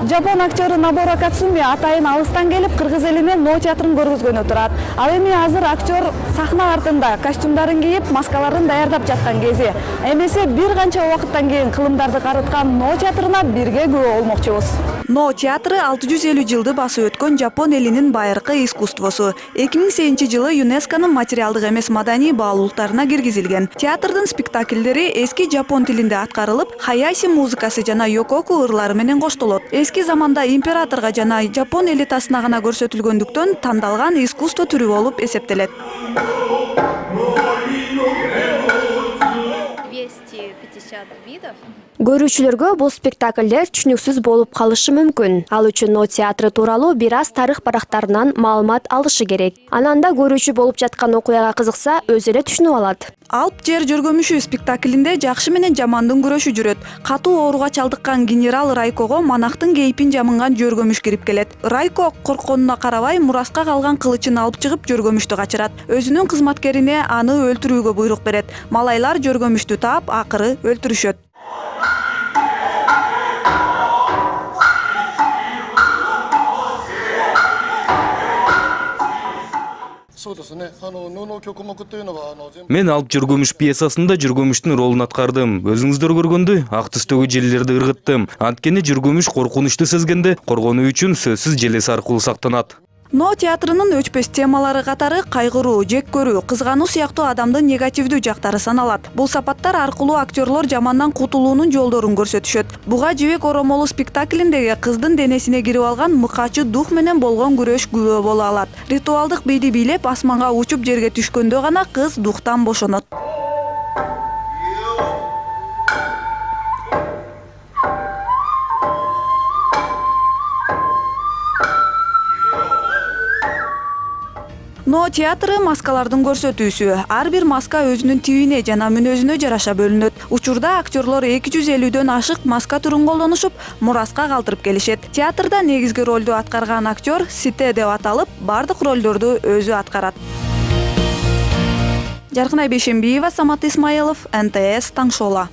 Жапон актері Нобуро Катсуми атайын алыстан келип кыргыз элинин Но театрын көргүзгөнү турат. Ал эми азыр актер сахна артында костюмдарын кийип, маскаларын даярдап жаткан кези. Эмесе бир канча убакыттан кийин кылымдарды карыткан Но театрына бирге күбө болмокчубуз. Но театры 650 жылды басып өткөн Жапон элинин байыркы искусствосу. 2008 жылы ЮНЕСКОнун материалдык эмес маданий баалуулуктарына киргизилген. Театрдын спектакльдери эски жапон тилинде аткарылып, хаяси музыкасы жана йококу ырлары менен коштолот. Эски заманда императорго жана жапон элитасына гана көрсөтүлгөндүктөн тандалган искусство түрү болуп эсептелет. 250 видов. Көрүүчүлөргө бул спектакльдер түшүнүксүз болуп калышы мүмкүн. Ал үчүн Но театры тууралуу бир аз тарых барактарынан маалымат алышы керек. Анан да көрүүчү болуп жаткан окуяга кызыкса, өзү эле түшүнүп алат. Алп жер жөргөмүшү спектаклинде жакшы менен жамандын күрөшү жүрөт. Катуу ооруга чалдыккан генерал Райкого манактын кейпин жамынган жөргөмүш кирип келет. Райко коркконуна карабай мураска калган кылычын алып чыгып жөргөмүштү качырат. Өзүнүн кызматкерине аны өлтүрүүгө буйрук берет. Малайлар жөргөмүштү таап, акыры өлтүрүшөт. Мен Алп жүргөмүш пьесасында жүргөмүштүн ролун аткардым. Өзүңүздөр көргөндөй, ак түстөгү желелерди ыргыттым. Анткени жүргөмүш коркунучту сезгенде коргонуу үчүн сөзсүз желеси аркылуу сактанат. Но театрынын өчпөс темалары катары кайгыруу, жек көрүү, кызгануу сыяктуу адамдын негативдүү жактары саналат. Бул сапаттар аркылуу актерлор жамандан кутулуунун жолдорун көрсөтүшөт. Буга жибек оромолу спектаклиндеги кыздын денесине кирип алган мыкачы дух менен болгон күрөш күбө боло алат. Ритуалдык бийди бийлеп асманга учуп жерге түшкөндө гана кыз духтан бошонот. Но театры маскалардын көрсөтүүсү. Ар бир маска өзүнүн тибине жана мүнөзүнө жараша бөлүнөт. Учурда актерлор 250дөн ашык маска түрүн колдонушуп, мураска калтырып келишет. Театрда негизги ролду аткарган актер Сите деп аталып, бардык ролдорду өзү аткарат. Жаркынай Бейшембиева, Самат Исмаилов, НТС Таңшола.